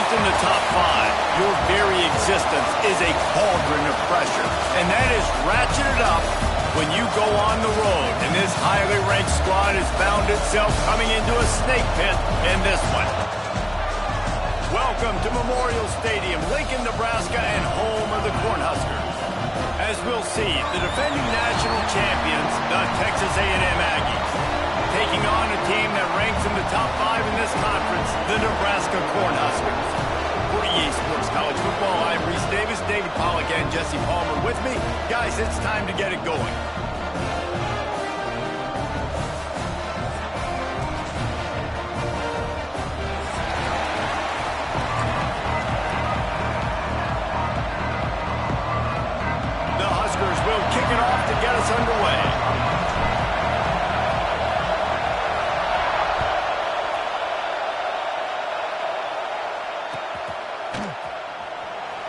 ranked in the top 5, your very existence is a cauldron of pressure. And that is ratcheted up when you go on the road. And this highly ranked squad has found itself coming into a snake pit in this one. Welcome to Memorial Stadium, Lincoln, Nebraska, and home of the Cornhuskers. As we'll see, the defending national champions, the Texas A&M Aggies, taking on a team that ranks in the top 5 in this conference, the Nebraska Cornhuskers. For EA Sports College Football, I'm Reese Davis, David Pollack, and Jesse Palmer with me. Guys, it's time to get it going. Will kick it off to get us underway.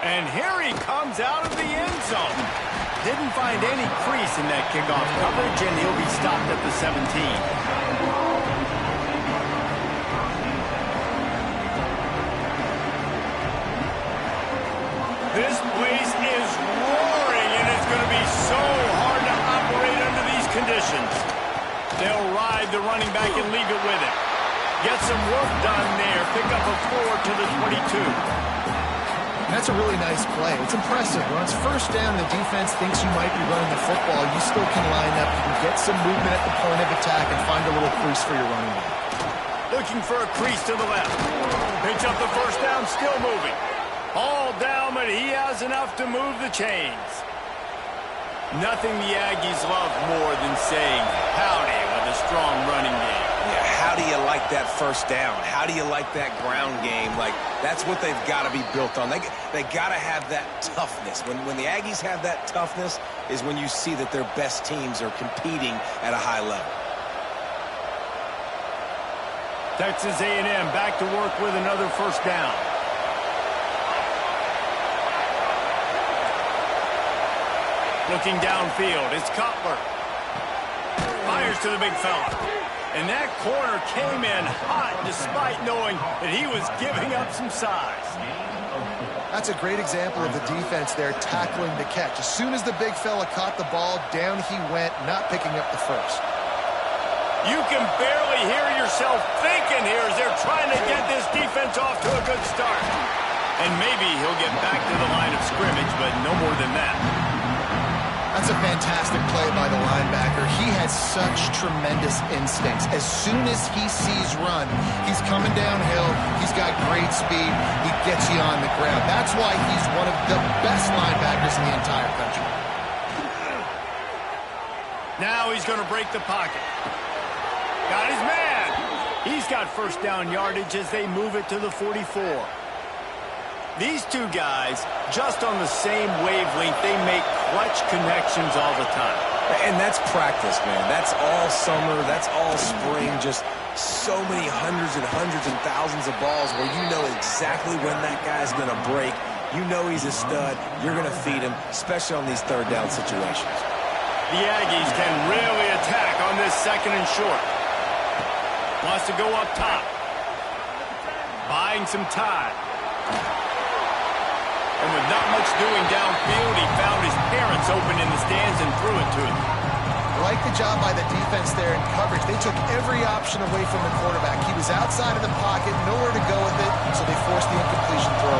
And here he comes out of the end zone. Didn't find any crease in that kickoff coverage, and he'll be stopped at the 17. This place is roaring, and it's going to be so hard to operate under these conditions. They'll ride the running back and leave it with it. Get some work done there. Pick up a 4 to the 22. That's a really nice play. It's impressive. When it's first down and the defense thinks you might be running the football, you still can line up. You can get some movement at the point of attack and find a little crease for your running back. Looking for a crease to the left. Pitch up the first down, still moving. All down, but he has enough to move the chains. Nothing the Aggies love more than saying howdy with a strong running game. Yeah, how do you like that first down? How do you like that ground game? Like, that's what they've got to be built on. They got to have that toughness. When the Aggies have that toughness is when you see that their best teams are competing at a high level. Texas A&M back to work with another first down. Looking downfield, it's Cutler. Fires to the big fella. And that corner came in hot despite knowing that he was giving up some size. That's a great example of the defense there tackling the catch. As soon as the big fella caught the ball, down he went, not picking up the first. You can barely hear yourself thinking here as they're trying to get this defense off to a good start. And maybe he'll get back to the line of scrimmage, but no more than that. That's a fantastic play by the linebacker. He has such tremendous instincts. As soon as he sees run, he's coming downhill. He's got great speed. He gets you on the ground. That's why he's one of the best linebackers in the entire country. Now he's going to break the pocket. Got his man. He's got first down yardage as they move it to the 44. These two guys, just on the same wavelength, they make clutch connections all the time. And that's practice, man. That's all summer. That's all spring. Just so many hundreds and thousands of balls where you know exactly when that guy's going to break. You know he's a stud. You're going to feed him, especially on these third down situations. The Aggies can really attack on this second and short. Wants to go up top. Buying some time. And with not much doing downfield, he found his parents open in the stands and threw it to him. I like the job by the defense there in coverage. They took every option away from the quarterback. He was outside of the pocket, nowhere to go with it, so they forced the incompletion throw.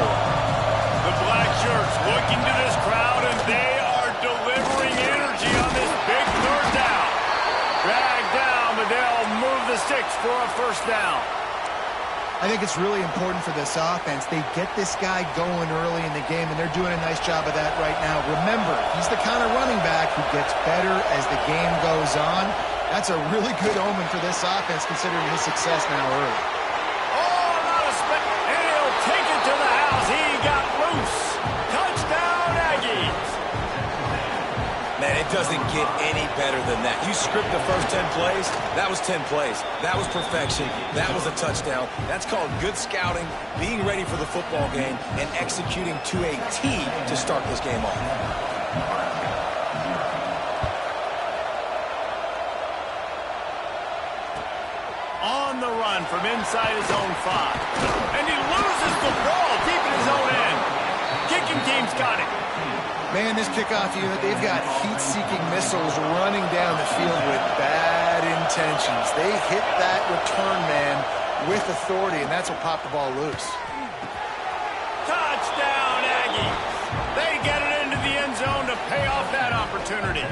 The black shirts looking to this crowd, and they are delivering energy on this big third down. Dragged down, but they'll move the sticks for a first down. I think it's really important for this offense. They get this guy going early in the game, and they're doing a nice job of that right now. Remember, he's the kind of running back who gets better as the game goes on. That's a really good omen for this offense, considering his success now early. Oh, not a spec, and he'll take it to the house. He got loose. Touchdown, Aggies. Man, it doesn't get any better than that. You script the first 10 plays, that was 10 plays. That was perfection. That was a touchdown. That's called good scouting, being ready for the football game, and executing to a T to start this game off. On the run from inside his own 5. And he loses the ball. own end. Kicking team's got it. Man, this kickoff unit, they've got heat-seeking missiles running down the field with bad intentions. They hit that return man with authority, and that's what popped the ball loose. Touchdown, Aggies. They get it into the end zone to pay off that opportunity.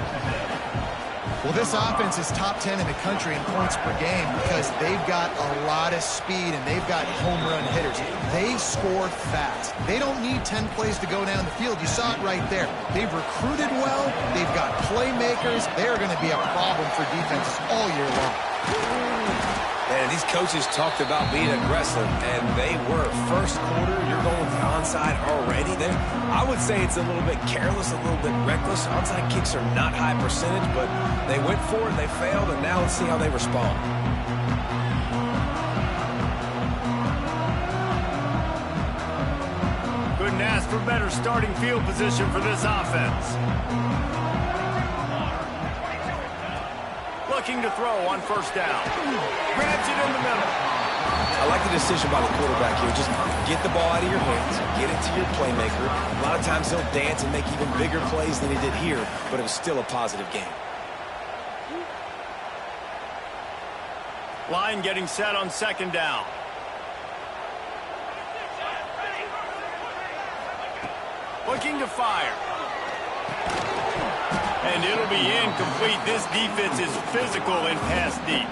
Well, this offense is top 10 in the country in points per game because they've got a lot of speed and they've got home run hitters. They score fast. They don't need 10 plays to go down the field. You saw it right there. They've recruited well. They've got playmakers. They're going to be a problem for defenses all year long. And these coaches talked about being aggressive, and they were. First quarter, you're going onside already. I would say it's a little bit careless, a little bit reckless. Onside kicks are not high percentage, but they went for it, they failed, and now let's see how they respond. Couldn't ask for better starting field position for this offense. Looking to throw on first down. Grabs it in the middle. I like the decision by the quarterback here. Just get the ball out of your hands, get it to your playmaker. A lot of times he'll dance and make even bigger plays than he did here, but it was still a positive game. Line getting set on second down. Looking to fire. And it'll be incomplete. This defense is physical and pass deep.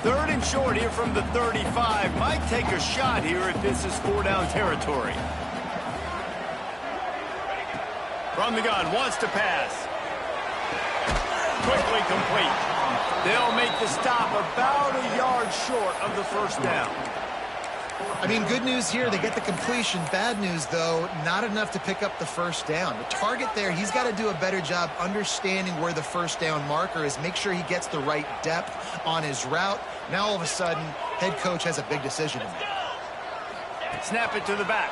Third and short here from the 35. Might take a shot here if this is 4-down territory. From the gun, wants to pass. Quickly complete. They'll make the stop about a yard short of the first down. I mean, good news here, they get the completion. Bad news, though, not enough to pick up the first down. The target there, he's got to do a better job understanding where the first down marker is, make sure he gets the right depth on his route. Now, all of a sudden, head coach has a big decision to make. Snap it to the back.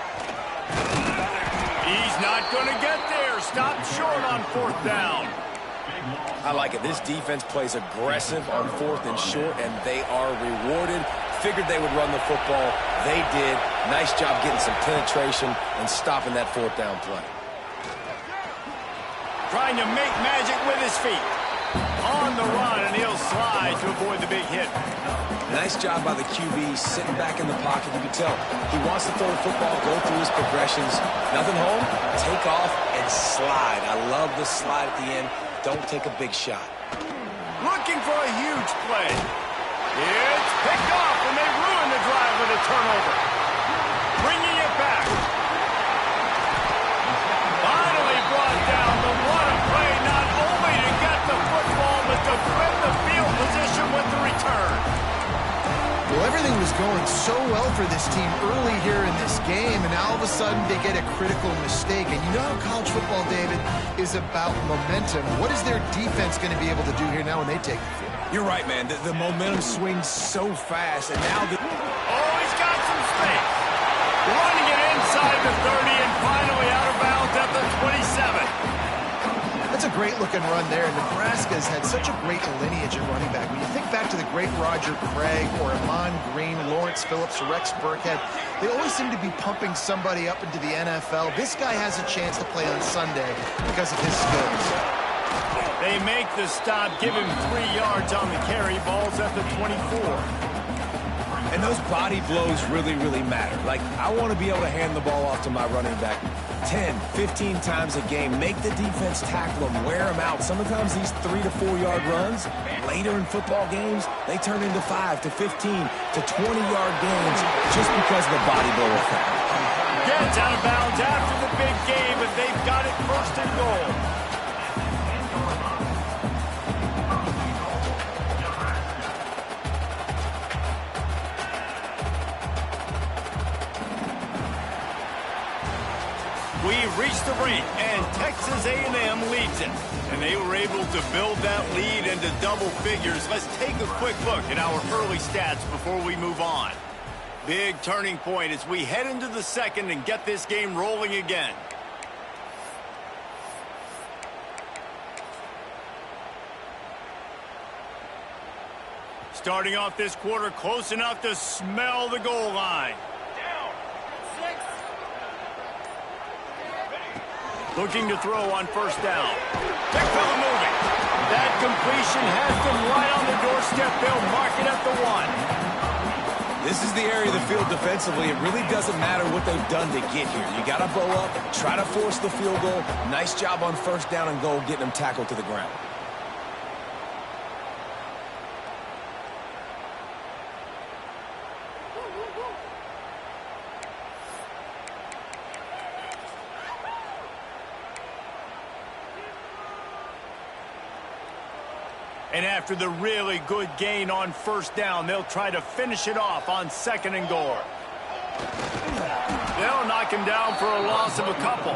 He's not going to get there. Stopped short on fourth down. I like it. This defense plays aggressive on fourth and short, and they are rewarded. Figured they would run the football. They did. Nice job getting some penetration and stopping that fourth down play. Trying to make magic with his feet. On the run, and he'll slide to avoid the big hit. Nice job by the QB sitting back in the pocket. You can tell he wants to throw the football, go through his progressions. Nothing home, take off and slide. I love the slide at the end. Don't take a big shot. Looking for a huge play. It's picked off, and they ruin the drive with a turnover. Bringing it back. Finally brought down, but what a play, not only to get the football, but to flip the field position with the return. Well, everything was going so well for this team early here in this game, and now all of a sudden they get a critical mistake. And you know how college football, David, is about momentum. What is their defense going to be able to do here now when they take the field? You're right, man. The momentum swings so fast, and now Oh, he's got some space. Running it inside the 30 and finally out of bounds at the 27. That's a great-looking run there. Nebraska's had such a great lineage at running back. When you think back to the great Roger Craig or Amon Green, Lawrence Phillips, Rex Burkhead, they always seem to be pumping somebody up into the NFL. This guy has a chance to play on Sunday because of his skills. They make the stop, give him 3 yards on the carry. Ball's at the 24. And those body blows really, really matter. Like, I want to be able to hand the ball off to my running back 10, 15 times a game. Make the defense tackle them, wear them out. Sometimes these 3 to 4 yard runs, later in football games, they turn into 5 to 15 to 20-yard games just because of the body blow effect. Gets out of bounds after the big game, but they've got it first and goal. We've reached the break, and Texas A&M leads it. And they were able to build that lead into double figures. Let's take a quick look at our early stats before we move on. Big turning point as we head into the second and get this game rolling again. Starting off this quarter close enough to smell the goal line. Looking to throw on first down. Big fella moving. That completion has them right on the doorstep. They'll mark it at the 1. This is the area of the field defensively. It really doesn't matter what they've done to get here. You got to bow up, try to force the field goal. Nice job on first down and goal, getting them tackled to the ground. And after the really good gain on first down, they'll try to finish it off on 2nd and goal. They'll knock him down for a loss of a couple.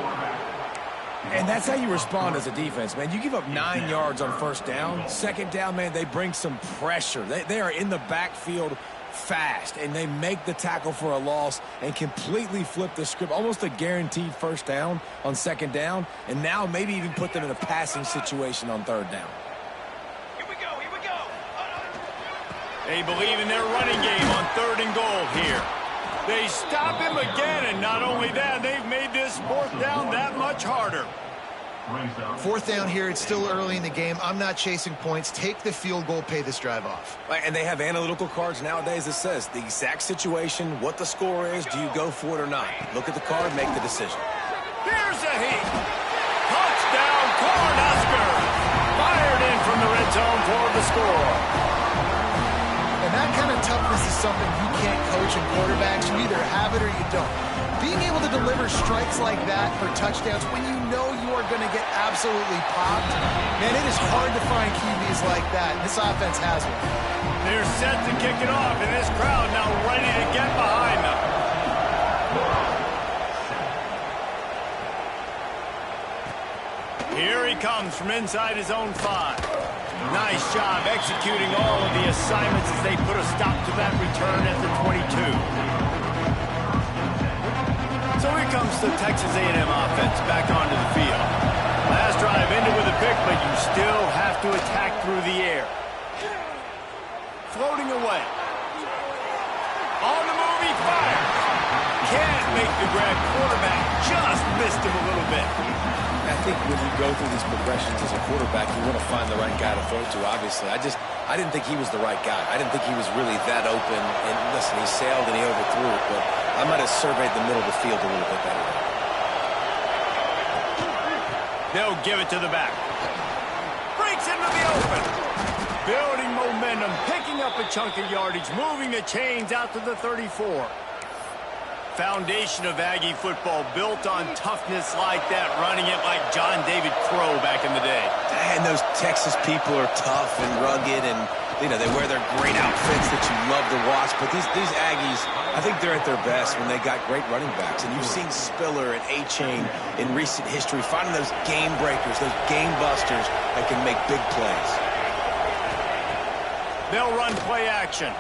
And that's how you respond as a defense, man. You give up 9 yards on first down. 2nd down, man, they bring some pressure. They are in the backfield fast, and they make the tackle for a loss and completely flip the script. Almost a guaranteed first down on 2nd down, and now maybe even put them in a passing situation on 3rd down. They believe in their running game on 3rd and goal here. They stop him again, and not only that, they've made this 4th down that much harder. 4th down here, it's still early in the game. I'm not chasing points. Take the field goal, pay this drive off. And they have analytical cards nowadays that says the exact situation, what the score is, do you go for it or not? Look at the card, make the decision. Here's a heat. Touchdown, Cornhuskers. Fired in from the red zone for the score. And that kind of toughness is something you can't coach in quarterbacks. You either have it or you don't. Being able to deliver strikes like that for touchdowns when you know you are going to get absolutely popped, man, it is hard to find QBs like that. This offense has one. They're set to kick it off, and this crowd now ready to get behind them. Here he comes from inside his own 5. Nice job executing all of the assignments as they put a stop to that return at the 22. So here comes the Texas A&M offense back onto the field. Last drive ended with a pick, but you still have to attack through the air. Floating away. On the move, he fires. Can't make the grab. Quarterback just missed him a little bit. I think when you go through these progressions as a quarterback, you want to find the right guy to throw to, obviously. I didn't think he was the right guy. I didn't think he was really that open. And listen, he sailed and he overthrew it, but I might have surveyed the middle of the field a little bit better. They'll give it to the back. Breaks into the open. Building momentum, picking up a chunk of yardage, moving the chains out to the 34. Foundation of Aggie football built on toughness like that, running it like John David Crow back in the day. And those Texas people are tough and rugged, and you know they wear their great outfits that you love to watch. But these Aggies, I think they're at their best when they got great running backs. And you've seen Spiller and A-Chain in recent history finding those game breakers, those game busters that can make big plays. They'll run play action.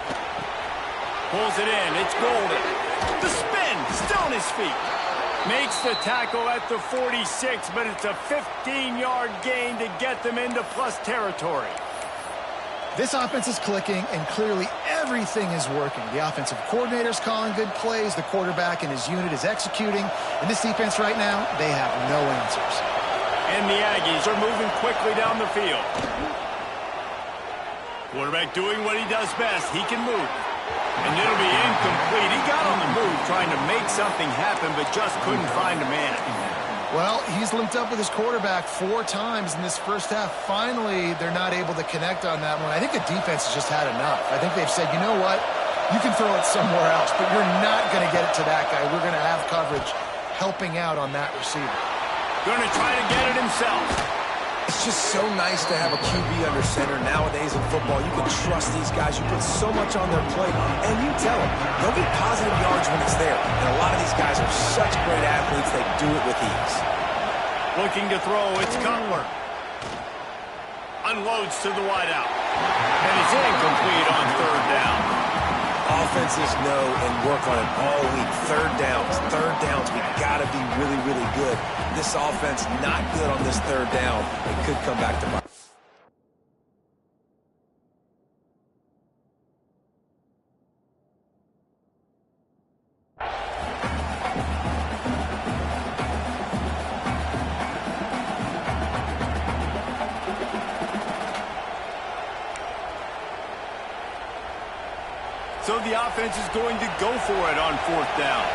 Pulls it in. It's Golden. The spin, still on his feet. Makes the tackle at the 46, but it's a 15-yard gain to get them into plus territory. This offense is clicking, and clearly everything is working. The offensive coordinator's calling good plays. The quarterback and his unit is executing. In this defense right now, they have no answers. And the Aggies are moving quickly down the field. Quarterback doing what he does best. He can move. And it'll be incomplete. He got on the move trying to make something happen, but just couldn't find a man. Well, he's linked up with his quarterback 4 times in this first half. Finally, they're not able to connect on that one. I think the defense has just had enough. I think they've said, you know what? You can throw it somewhere else, but you're not going to get it to that guy. We're going to have coverage helping out on that receiver. Going to try to get it himself. It's just so nice to have a QB under center nowadays in football. You can trust these guys. You put so much on their plate, and you tell them they'll get positive yards when it's there. And a lot of these guys are such great athletes, they do it with ease. Looking to throw, it's Cutler. Unloads to the wideout. And it's incomplete on 3rd down. Offenses know and work on it all week. 3rd downs, we got to be really, really good. This offense not good on this 3rd down. It could come back to bite. the offense is going to go for it on 4th down.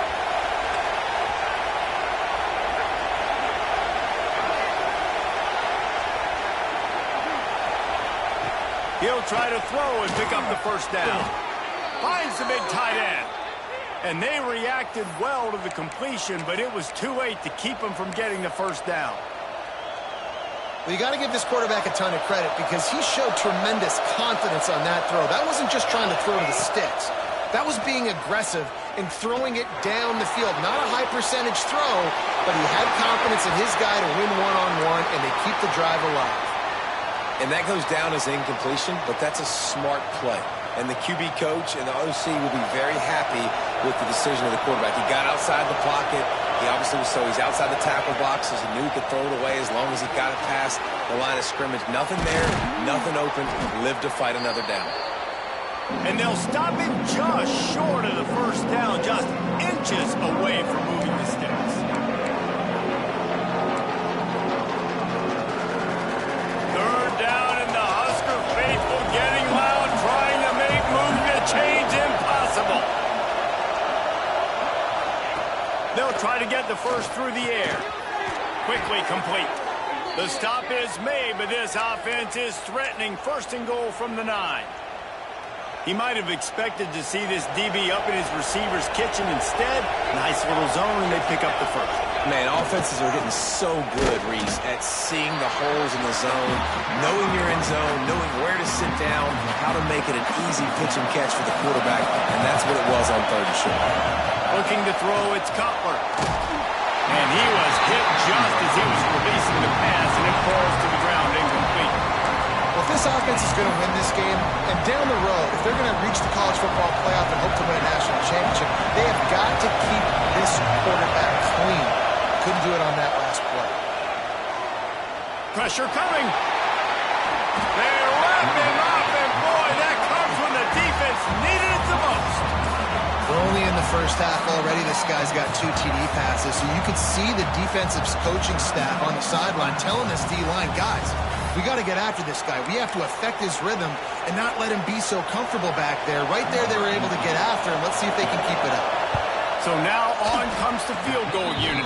He'll try to throw and pick up the 1st down. Finds the big tight end. And they reacted well to the completion, but it was too late to keep him from getting the 1st down. Well, you got to give this quarterback a ton of credit because he showed tremendous confidence on that throw. That wasn't just trying to throw to the sticks. That was being aggressive and throwing it down the field. Not a high-percentage throw, but he had confidence in his guy to win one-on-one, and they keep the drive alive. And that goes down as incompletion, but that's a smart play. And the QB coach and the OC will be very happy with the decision of the quarterback. He got outside the pocket. He obviously he's outside the tackle boxes. He knew he could throw it away as long as he got it past the line of scrimmage. Nothing there, nothing open. Lived to fight another down. And they'll stop him just short of the 1st down, just inches away from moving the sticks. They'll try to get the 1st through the air. Quickly complete. The stop is made, but this offense is threatening 1st and goal from the 9. He might have expected to see this DB up in his receiver's kitchen. Instead, nice little zone, and they pick up the 1st. Man, offenses are getting so good, Reese, at seeing the holes in the zone, knowing you're in zone, knowing where to sit down, how to make it an easy pitch and catch for the quarterback, and that's what it was on 3rd and short. Looking to throw, it's Cutler. And he was hit just as he was releasing the pass, and it falls to the ground incomplete. Well, if this offense is going to win this game, and down the road, if they're going to reach the college football playoff and hope to win a national championship, they have got to keep this quarterback clean. Couldn't do it on that last play. Pressure coming. They wrap him up, and boy, that comes when the defense needed it the most. We're only in the 1st half already. This guy's got 2 TD passes, so you could see the defensive coaching staff on the sideline telling this D-line, guys, we got to get after this guy. We have to affect his rhythm and not let him be so comfortable back there. Right there, they were able to get after him. Let's see if they can keep it up. So now on comes the field goal unit.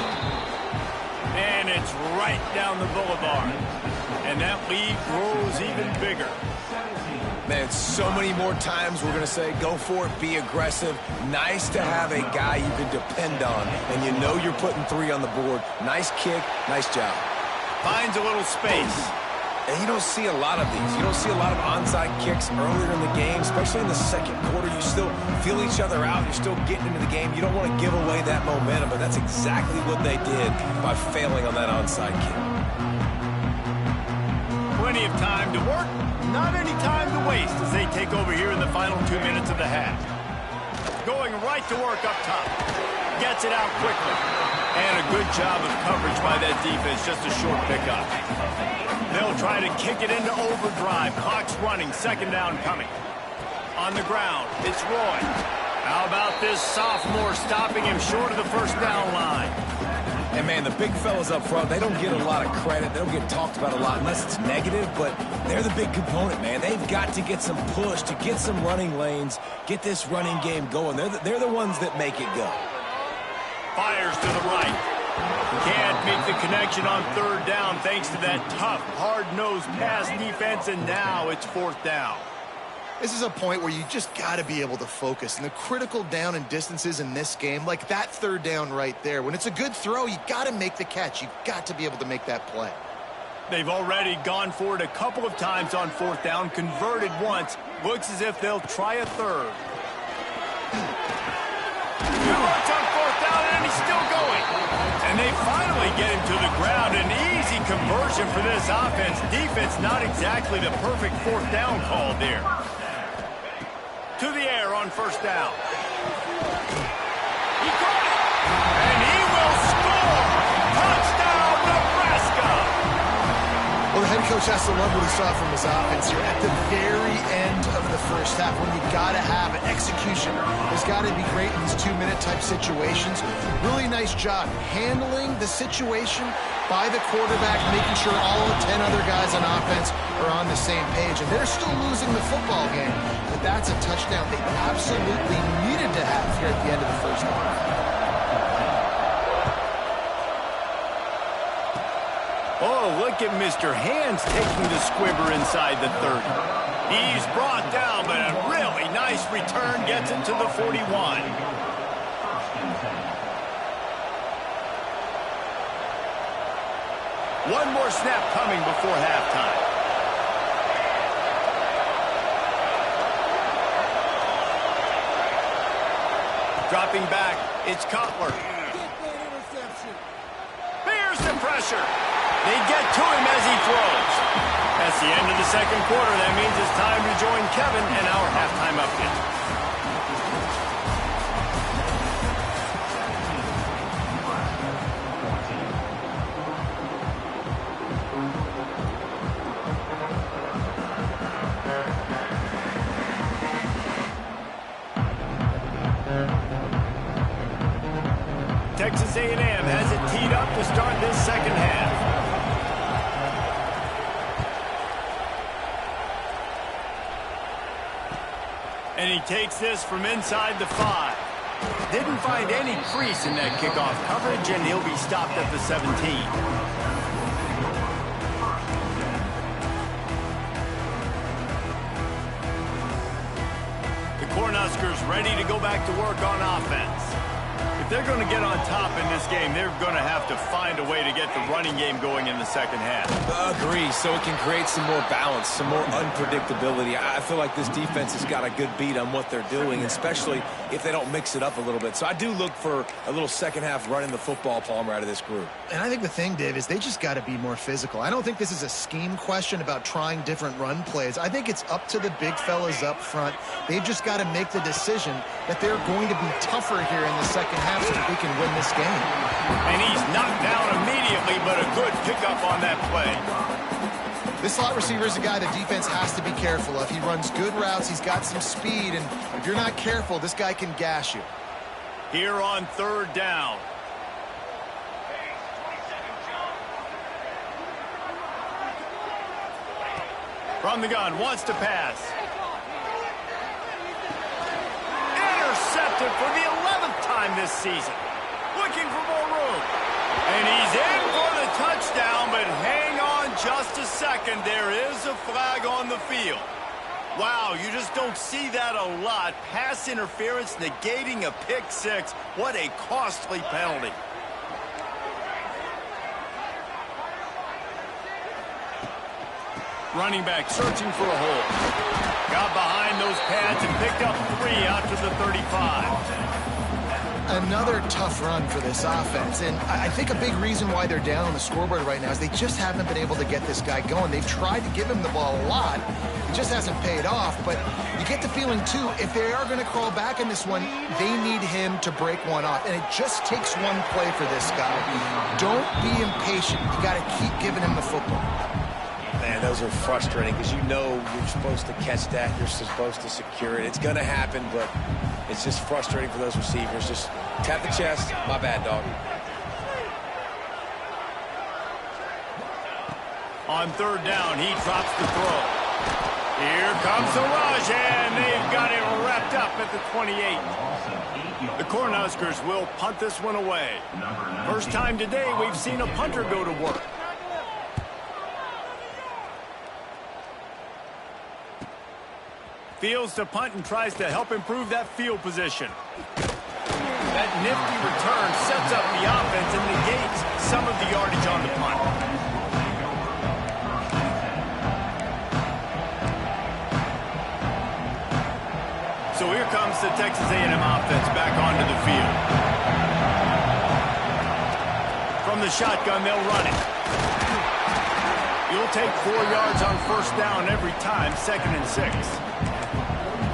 And it's right down the boulevard. And that lead grows even bigger. Man, so many more times we're going to say, go for it, be aggressive. Nice to have a guy you can depend on, and you know you're putting 3 on the board. Nice kick, nice job. Finds a little space. And you don't see a lot of these. You don't see a lot of onside kicks earlier in the game, especially in the 2nd quarter. You still feel each other out. You're still getting into the game. You don't want to give away that momentum, but that's exactly what they did by failing on that onside kick. Plenty of time to work. Not any time to waste as they take over here in the final 2 minutes of the half. Going right to work up top. Gets it out quickly. And a good job of coverage by that defense. Just a short pickup. They'll try to kick it into overdrive. Clock's running. 2nd down coming. On the ground, it's Roy. How about this sophomore stopping him short of the 1st down line? And, man, the big fellas up front, they don't get a lot of credit. They don't get talked about a lot unless it's negative, but they're the big component, man. They've got to get some push, to get some running lanes, get this running game going. They're the ones that make it go. Fires to the right. Can't make the connection on 3rd down thanks to that tough, hard-nosed pass defense, and now it's 4th down. This is a point where you just got to be able to focus. And the critical down and distances in this game, like that 3rd down right there, when it's a good throw, you got to make the catch. You've got to be able to make that play. They've already gone for it a couple of times on 4th down, converted once. Looks as if they'll try a 3rd. 2 yards on 4th down, and he's still going. And they finally get him to the ground. An easy conversion for this offense. Defense not exactly the perfect 4th down call there. To the air on 1st down. He caught it. And he will score. Touchdown, Nebraska. Well, the head coach has to love what he saw from his offense here at the very end of the 1st half when you got to have it. Execution has got to be great in these 2-minute type situations. Really nice job handling the situation by the quarterback, making sure all the 10 other guys on offense are on the same page. And they're still losing the football game. But that's a touchdown they absolutely needed to have here at the end of the first half. Oh, look at Mr. Hands taking the squibber inside the 30. He's brought down, but a really nice return gets him to the 41. One more snap coming before halftime. Dropping back, it's Cutler. Bears the pressure. They get to him as he throws. That's the end of the second quarter. That means it's time to join Kevin and our halftime update. Texas A&M has it teed up to start this second half. And he takes this from inside the 5. Didn't find any crease in that kickoff coverage, and he'll be stopped at the 17. The Cornhuskers ready to go back to work on offense. If they're going to get on top in this game, they're going to have to find a way to get the running game going in the second half. Agree, so it can create some more balance, some more unpredictability. I feel like this defense has got a good beat on what they're doing, especially if they don't mix it up a little bit. So I do look for a little second half running the football, Palmer, out of this group. And I think the thing, Dave, is they just got to be more physical. I don't think this is a scheme question about trying different run plays. I think it's up to the big fellas up front. They've just got to make the decision that they're going to be tougher here in the second half so that we can win this game. And he's knocked down immediately, but a good pickup on that play. This slot receiver is a guy the defense has to be careful of. He runs good routes, he's got some speed, and if you're not careful, this guy can gash you. Here on third down. From the gun, wants to pass. Intercepted for the 11th time this season. Looking for more room. And he's in for the touchdown, but hang on just a second. There is a flag on the field. Wow, you just don't see that a lot. Pass interference negating a pick six. What a costly penalty. Running back searching for a hole. Got behind those pads and picked up 3 out to the 35. Another tough run for this offense, and I think a big reason why they're down on the scoreboard right now is they just haven't been able to get this guy going. They've tried to give him the ball a lot. It just hasn't paid off, but you get the feeling, too, if they are going to crawl back in this one, they need him to break one off, and it just takes one play for this guy. Don't be impatient. You got to keep giving him the football. Man, those are frustrating because you know you're supposed to catch that. You're supposed to secure it. It's going to happen, but it's just frustrating for those receivers. Just tap the chest. My bad, dog. On third down, he drops the throw. Here comes the rush, and they've got it wrapped up at the 28. The Cornhuskers will punt this one away. First time today we've seen a punter go to work. Fields to punt and tries to help improve that field position. That nifty return sets up the offense and negates some of the yardage on the punt. So here comes the Texas A&M offense back onto the field. From the shotgun, they'll run it. You'll take 4 yards on first down every time, 2nd and 6.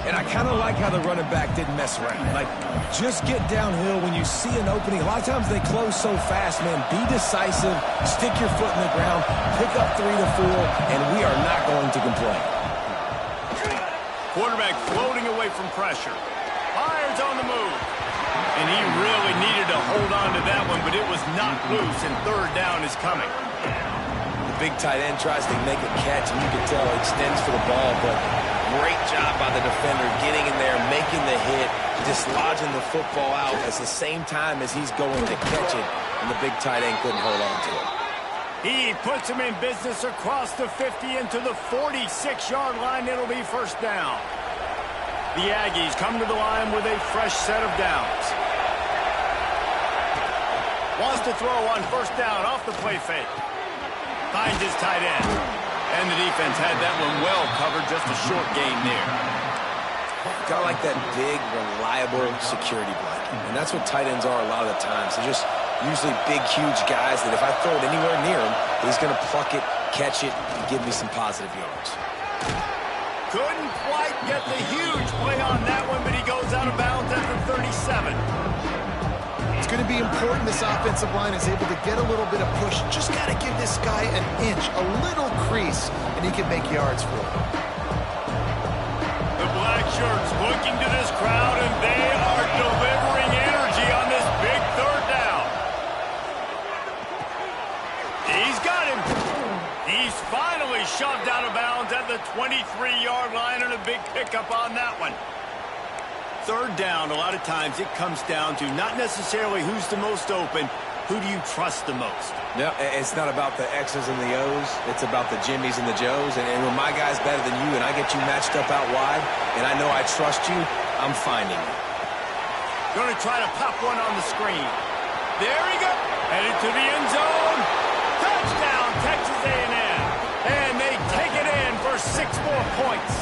And I kind of like how the running back didn't mess around. Like, just get downhill when you see an opening. A lot of times they close so fast, man. Be decisive, stick your foot in the ground, pick up 3 to 4, and we are not going to complain. Quarterback floating away from pressure. Fires on the move. And he really needed to hold on to that one, but it was not loose, and third down is coming. The big tight end tries to make a catch, and you can tell he extends for the ball, but Great job by the defender getting in there, making the hit, dislodging the football out at the same time as he's going to catch it, and the big tight end couldn't hold on to it. He puts him in business across the 50 into the 46-yard line. It'll be first down. The Aggies come to the line with a fresh set of downs. Wants to throw on first down off the play fake. Finds his tight end. And the defense had that one well covered, just a short gain there. Got like that big, reliable security blanket. And that's what tight ends are a lot of the times. They're just usually big, huge guys that if I throw it anywhere near him, he's going to pluck it, catch it, and give me some positive yards. Couldn't quite get the huge play on that one, but he goes out of bounds at the 37. It's going to be important this offensive line is able to get a little bit of push. Just got to give this guy an inch, a little crease, and he can make yards for it. The black shirts looking to this crowd, and they are delivering energy on this big third down. He's got him. He's finally shoved out of bounds at the 23-yard line, and a big pickup on that one. Third down, a lot of times it comes down to not necessarily who's the most open, who do you trust the most? No, it's not about the X's and the O's. It's about the Jimmies and the Joes. And when my guy's better than you and I get you matched up out wide and I know I trust you, I'm finding you. Going to try to pop one on the screen. There he goes. Headed to the end zone. Touchdown, Texas A&M. And they take it in for 6 more points.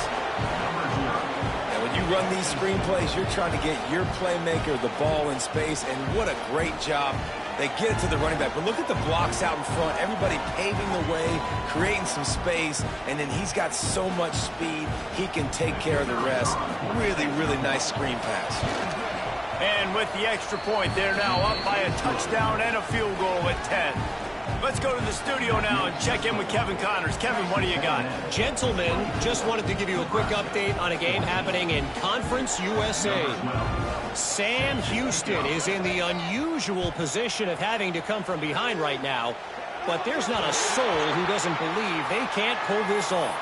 When you run these screenplays, you're trying to get your playmaker the ball in space, and what a great job. They get it to the running back, but look at the blocks out in front. Everybody paving the way, creating some space, and then he's got so much speed, he can take care of the rest. Really, really nice screen pass. And with the extra point, they're now up by a touchdown and a field goal at 10. Let's go to the studio now and check in with Kevin Connors. Kevin, what do you got? Gentlemen, just wanted to give you a quick update on a game happening in Conference USA. Sam Houston is in the unusual position of having to come from behind right now, but there's not a soul who doesn't believe they can't pull this off.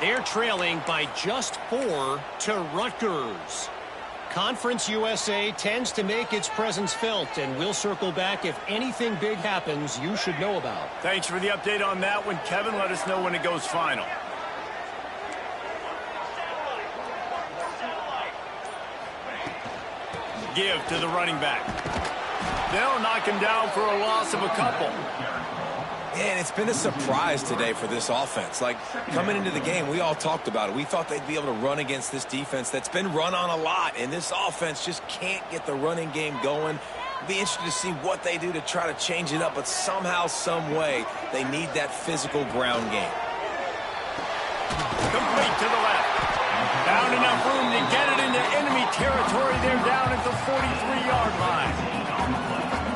They're trailing by just 4 to Rutgers. Conference USA tends to make its presence felt, and we'll circle back if anything big happens you should know about. Thanks for the update on that one, Kevin. Let us know when it goes final. Give to the running back. They'll knock him down for a loss of a couple. And it's been a surprise today for this offense. Like, coming into the game, we all talked about it. We thought they'd be able to run against this defense that's been run on a lot, and this offense just can't get the running game going. Be interested to see what they do to try to change it up, but somehow, some way, they need that physical ground game. Complete to the left. Found enough room to get it into enemy territory. They're down at the 43-yard line.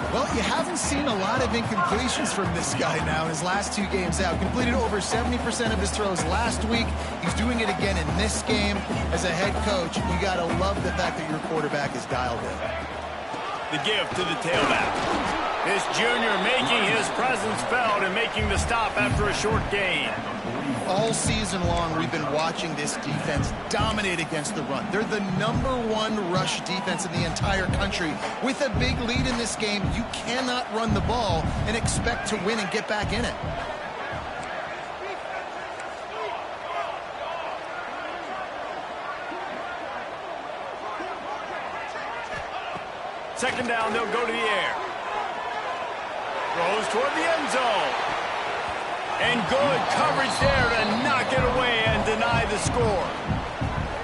Well, you haven't seen a lot of incompletions from this guy now in his last 2 games out. Completed over 70% of his throws last week. He's doing it again in this game. As a head coach, you got to love the fact that your quarterback is dialed in. The give to the tailback. This junior making his presence felt and making the stop after a short gain. All season long, we've been watching this defense dominate against the run. They're the #1 rush defense in the entire country. With a big lead in this game, you cannot run the ball and expect to win and get back in it. Second down, they'll go to the air. Throws toward the end zone. And good coverage there to knock it away and deny the score.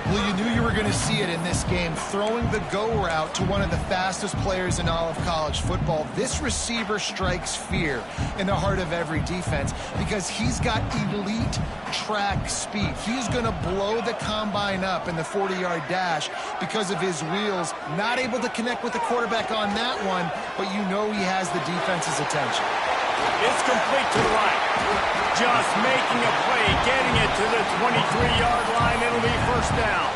Well, you knew you were going to see it in this game, throwing the go route to one of the fastest players in all of college football. This receiver strikes fear in the heart of every defense because he's got elite track speed. He's going to blow the combine up in the 40-yard dash because of his wheels. Not able to connect with the quarterback on that one, but you know he has the defense's attention. It's complete to the right. Just making a play, getting it to the 23-yard line. It'll be first down.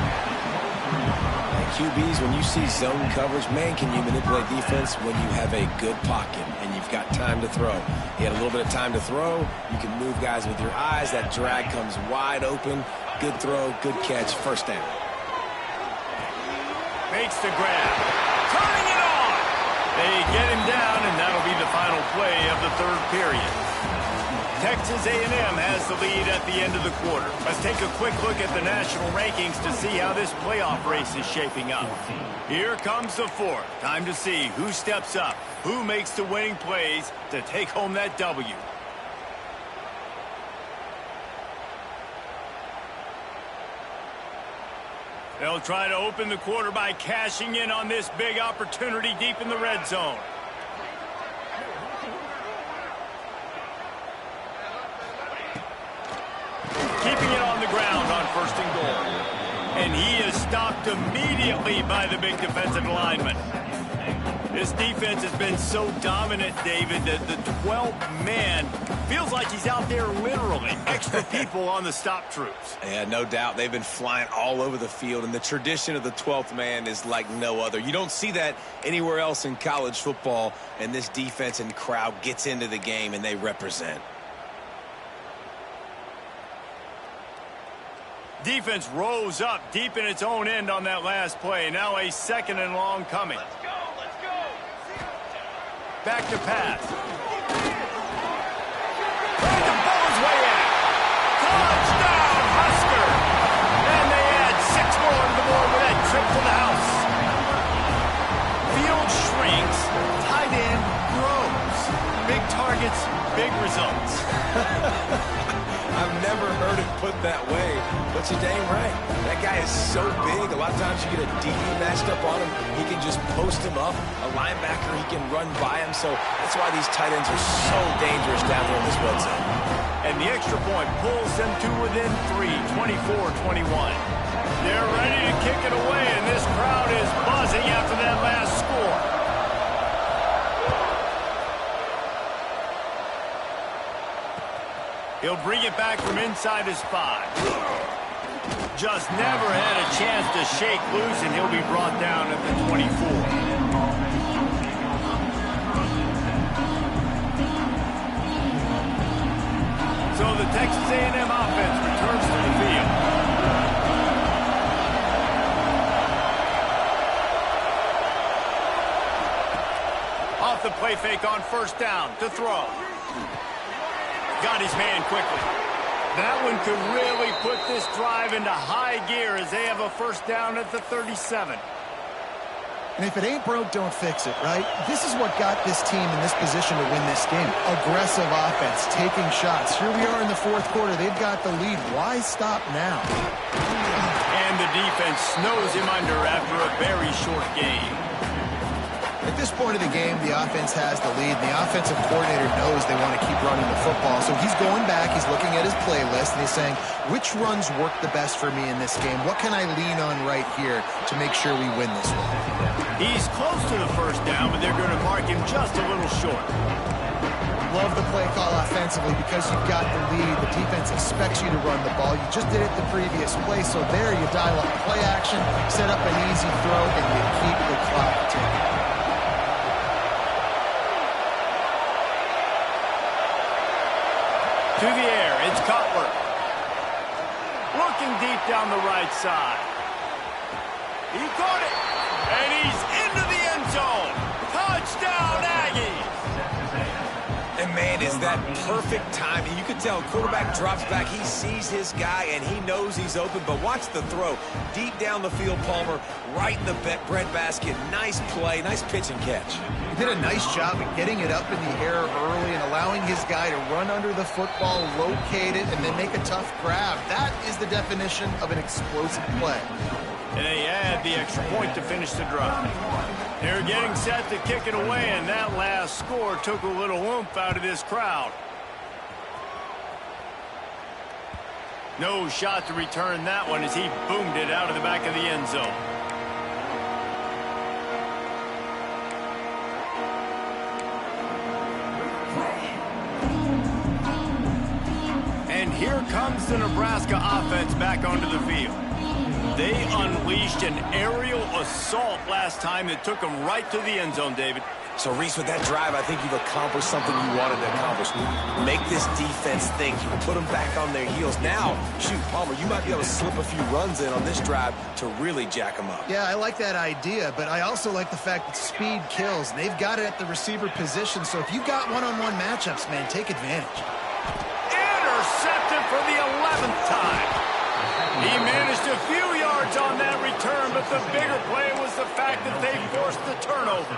And QBs, when you see zone coverage, man, can you manipulate defense when you have a good pocket and you've got time to throw. He had a little bit of time to throw. You can move guys with your eyes. That drag comes wide open. Good throw, good catch, first down. Makes the grab. Turning it on. They get him down, and that'll be the final play of the third period. Texas A&M has the lead at the end of the quarter. Let's take a quick look at the national rankings to see how this playoff race is shaping up. Here comes the fourth. Time to see who steps up, who makes the winning plays to take home that W. They'll try to open the quarter by cashing in on this big opportunity deep in the red zone. Keeping it on the ground on first and goal. And he is stopped immediately by the big defensive lineman. This defense has been so dominant, David, that the 12th man feels like he's out there literally. Extra people on the stop troops. Yeah, no doubt. They've been flying all over the field, and the tradition of the 12th man is like no other. You don't see that anywhere else in college football, and this defense and crowd gets into the game, and they represent. Defense rose up deep in its own end on that last play. Now a second and long coming. Let's go. Back to pass. Trying to pull his way in. Touchdown, Husker. And they add 6 more to the board with that trip to the house. Field shrinks. Tight end grows. Big targets, big results. I've never heard it put that way, but you're dang right. That guy is so big. A lot of times you get a DB matched up on him. He can just post him up. A linebacker, he can run by him. So that's why these tight ends are so dangerous down there in this red zone. And the extra point pulls them to within 3, 24-21. They're ready to kick it away, and this crowd is buzzing after that last score. He'll bring it back from inside his 5. Just never had a chance to shake loose, and he'll be brought down at the 24. So the Texas A&M offense returns to the field. Off the play fake on first down to throw. Got his man quickly. That one could really put this drive into high gear as they have a first down at the 37. And if it ain't broke, don't fix it, right? This is what got this team in this position to win this game. Aggressive offense, taking shots. Here we are in the fourth quarter. They've got the lead. Why stop now? And the defense snows him under after a very short game. At this point of the game, the offense has the lead. The offensive coordinator knows they want to keep running the football. So he's going back, he's looking at his playlist, and he's saying, which runs work the best for me in this game? What can I lean on right here to make sure we win this one? He's close to the first down, but they're going to mark him just a little short. Love the play call offensively because you've got the lead. The defense expects you to run the ball. You just did it the previous play, so there you dial up play action, set up an easy throw, and you keep the clock ticking. To the air, it's Cutler. Looking deep down the right side. He caught it, and he's into the end zone. Touchdown, Aggies! And, man, is that perfect timing. You can tell quarterback drops back. He sees his guy, and he knows he's open. But watch the throw. Deep down the field, Palmer, right in the breadbasket. Nice play, nice pitch and catch. He did a nice job of getting it up in the air early and allowing his guy to run under the football, locate it, and then make a tough grab. That is the definition of an explosive play. And they add the extra point to finish the drive. They're getting set to kick it away, and that last score took a little oomph out of this crowd. No shot to return that one as he boomed it out of the back of the end zone. And here comes the Nebraska offense back onto the field. They unleashed an aerial assault last time that took them right to the end zone, David. So, Reese, with that drive, I think you've accomplished something you wanted to accomplish. Make this defense think. Put them back on their heels. Now, shoot, Palmer, you might be able to slip a few runs in on this drive to really jack them up. Yeah, I like that idea, but I also like the fact that speed kills. They've got it at the receiver position, so if you've got one-on-one matchups, man, take advantage. Intercepted for the 11th time. He managed a few yards on that return, but the bigger play was the fact that they forced the turnover.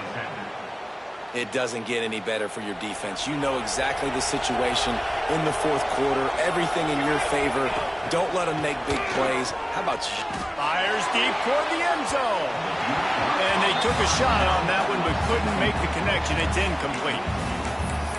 It doesn't get any better for your defense. You know exactly the situation in the fourth quarter. Everything in your favor. Don't let them make big plays. How about you? Fires deep toward the end zone. And they took a shot on that one, but couldn't make the connection. It's incomplete.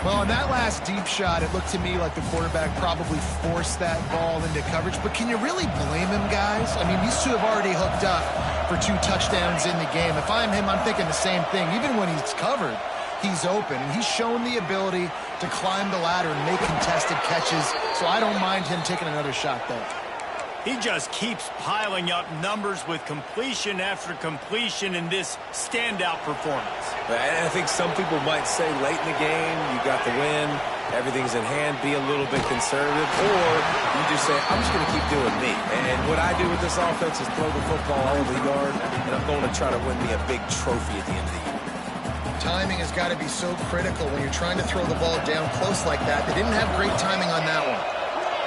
Well, on that last deep shot, it looked to me like the quarterback probably forced that ball into coverage. But can you really blame him, guys? I mean, these two have already hooked up for 2 touchdowns in the game. If I'm him, I'm thinking the same thing. Even when he's covered, he's open. And he's shown the ability to climb the ladder and make contested catches. So I don't mind him taking another shot there. He just keeps piling up numbers with completion after completion in this standout performance. And I think some people might say late in the game, you got the win, everything's in hand, be a little bit conservative, or you just say, I'm just going to keep doing me. And what I do with this offense is throw the football all over the yard, and I'm going to try to win me a big trophy at the end of the year. Timing has got to be so critical when you're trying to throw the ball down close like that. They didn't have great timing on that one.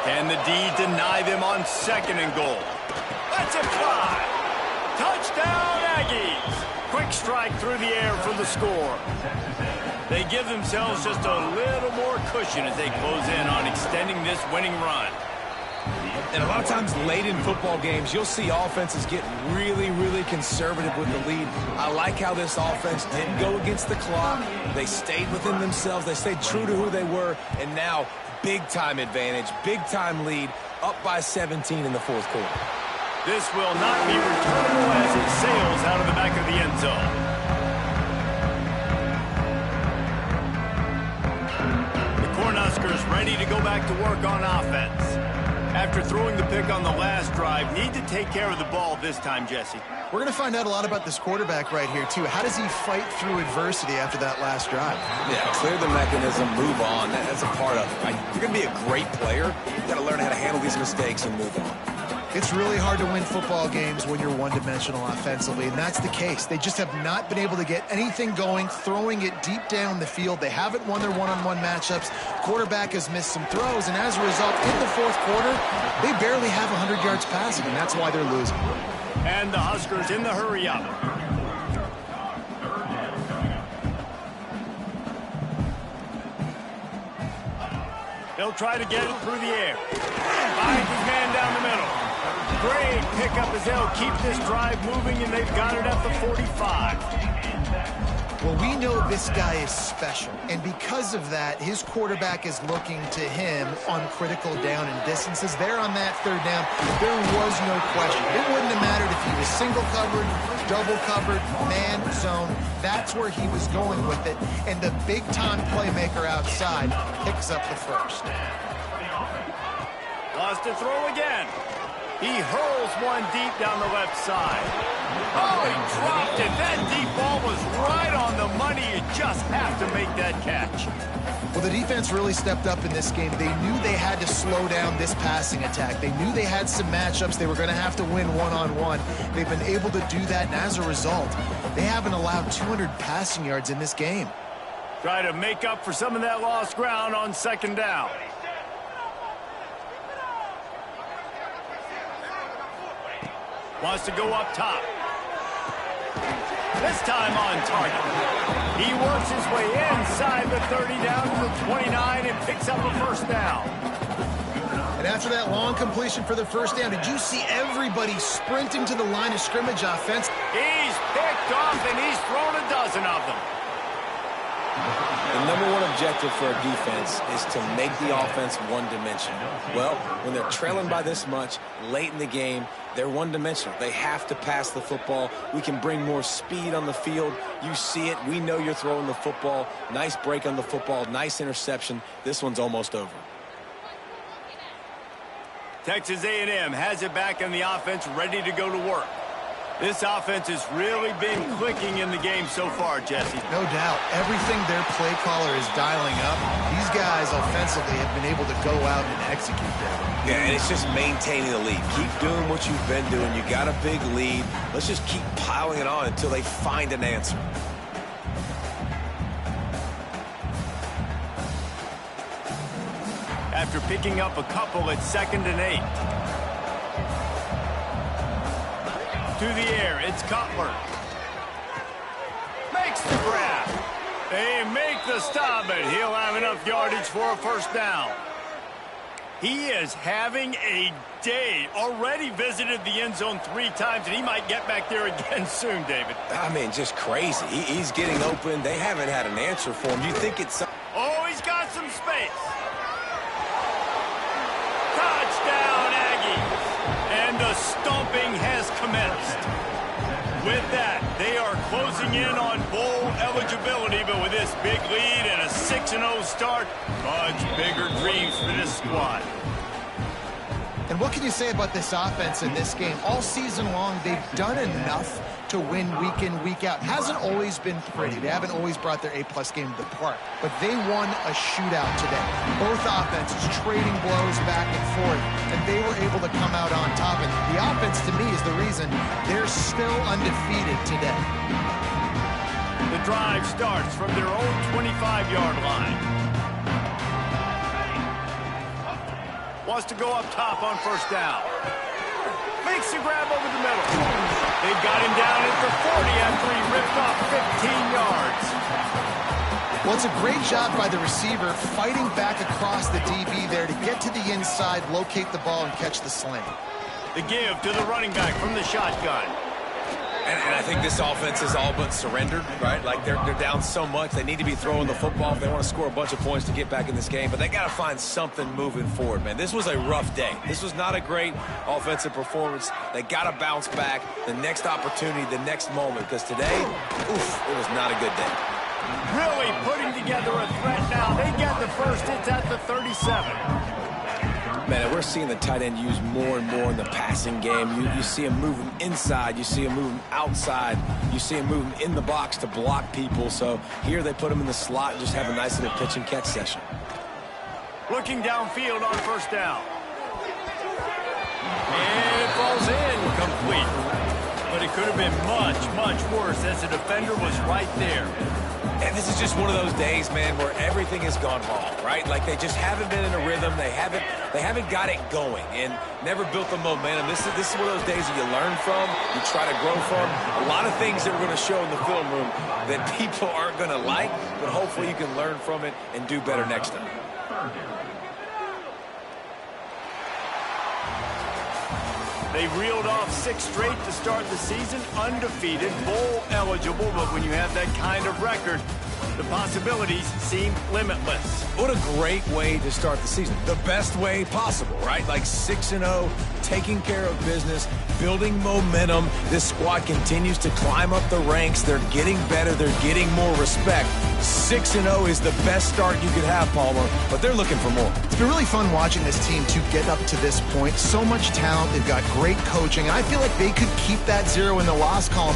Can the D deny them on 2nd and goal? That's a fly. Touchdown, Aggies. Quick strike through the air for the score. They give themselves just a little more cushion as they close in on extending this winning run. And a lot of times late in football games, you'll see offenses get really, really conservative with the lead. I like how this offense didn't go against the clock. They stayed within themselves. They stayed true to who they were. And now, big-time advantage, big-time lead, up by 17 in the fourth quarter. This will not be returnable as it sails out of the back of the end zone. The Cornhuskers ready to go back to work on offense. After throwing the pick on the last drive, need to take care of the ball this time, Jesse. We're going to find out a lot about this quarterback right here, too. How does he fight through adversity after that last drive? Yeah, clear the mechanism, move on. That's a part of it. Right? You're going to be a great player. You've got to learn how to handle these mistakes and move on. It's really hard to win football games when you're one-dimensional offensively, and that's the case. They just have not been able to get anything going, throwing it deep down the field. They haven't won their one-on-one matchups. Quarterback has missed some throws, and as a result, in the fourth quarter, they barely have 100 yards passing, and that's why they're losing. And the Huskers in the hurry-up. They'll try to get it through the air. Finds his man down the middle. Great pickup as they'll keep this drive moving, and they've got it at the 45. Well, we know this guy is special, and because of that, his quarterback is looking to him on critical down and distances. There on that third down, there was no question. It wouldn't have mattered if he was single covered, double covered, man zone. That's where he was going with it, and the big-time playmaker outside picks up the first. Lost to throw again. He hurls one deep down the left side. Oh, he dropped it. That deep ball was right on the money. You just have to make that catch. Well, the defense really stepped up in this game. They knew they had to slow down this passing attack. They knew they had some matchups they were going to have to win one-on-one. They've been able to do that, and as a result, they haven't allowed 200 passing yards in this game. Try to make up for some of that lost ground on 2nd down. Wants to go up top. This time on target. He works his way inside the 30 down to the 29 and picks up a first down. And after that long completion for the first down, did you see everybody sprinting to the line of scrimmage offense? He's picked off and he's thrown a dozen of them. The number one objective for a defense is to make the offense one-dimensional. Well, when they're trailing by this much late in the game, they're one-dimensional. They have to pass the football. We can bring more speed on the field. You see it. We know you're throwing the football. Nice break on the football. Nice interception. This one's almost over. Texas A&M has it back in the offense, ready to go to work. This offense has really been clicking in the game so far, Jesse. No doubt. Everything their play caller is dialing up, these guys offensively have been able to go out and execute that. Yeah, and it's just maintaining the lead. Keep doing what you've been doing. You got a big lead. Let's just keep piling it on until they find an answer. After picking up a couple at 2nd and 8. To the air, it's Cutler. Makes the grab. They make the stop, but he'll have enough yardage for a first down. He is having a day. Already visited the end zone 3 times, and he might get back there again soon, David. I mean, just crazy. He's getting open. They haven't had an answer for him. You think it's... Oh, he's got some space. Touchdown, Aggies. And the stomping has commenced. With that, they are closing in on bowl eligibility, but with this big lead and a 6-0 start, much bigger dreams for this squad. And what can you say about this offense in this game? All season long, they've done enough to win week in, week out. Hasn't always been pretty. They haven't always brought their A-plus game to the park. But they won a shootout today. Both offenses trading blows back and forth, and they were able to come out on top. And the offense, to me, is the reason they're still undefeated today. The drive starts from their own 25-yard line. Wants to go up top on first down. Makes the grab over the middle. They've got him down at the 40 after he ripped off 15 yards. Well, it's a great job by the receiver fighting back across the DB there to get to the inside, locate the ball, and catch the sling. The give to the running back from the shotgun. And I think this offense is all but surrendered, right? Like they're down so much. They need to be throwing the football if they want to score a bunch of points to get back in this game. But they got to find something moving forward, man. This was a rough day. This was not a great offensive performance. They got to bounce back the next opportunity, the next moment. Because today, oof, it was not a good day. Really putting together a threat now. They get the first. It's at the 37. Man, we're seeing the tight end used more and more in the passing game. You see him moving inside. You see him moving outside. You see him moving in the box to block people. So here they put him in the slot and just have a nice little pitch and catch session. Looking downfield on first down. And it falls in complete. But it could have been much, much worse as the defender was right there. And this is just one of those days, man, where everything has gone wrong, right? Like they just haven't been in a rhythm. They haven't got it going and never built the momentum. This is one of those days that you learn from, you try to grow from. A lot of things that we're going to show in the film room that people aren't going to like, but hopefully you can learn from it and do better next time. They reeled off 6 straight to start the season, undefeated, bowl eligible, but when you have that kind of record, the possibilities seem limitless. What a great way to start the season. The best way possible, right? Like 6-0, taking care of business, building momentum. This squad continues to climb up the ranks. They're getting better. They're getting more respect. 6-0 is the best start you could have, Palmer, but they're looking for more. It's been really fun watching this team to get up to this point. So much talent. They've got great coaching. I feel like they could keep that 0 in the loss column.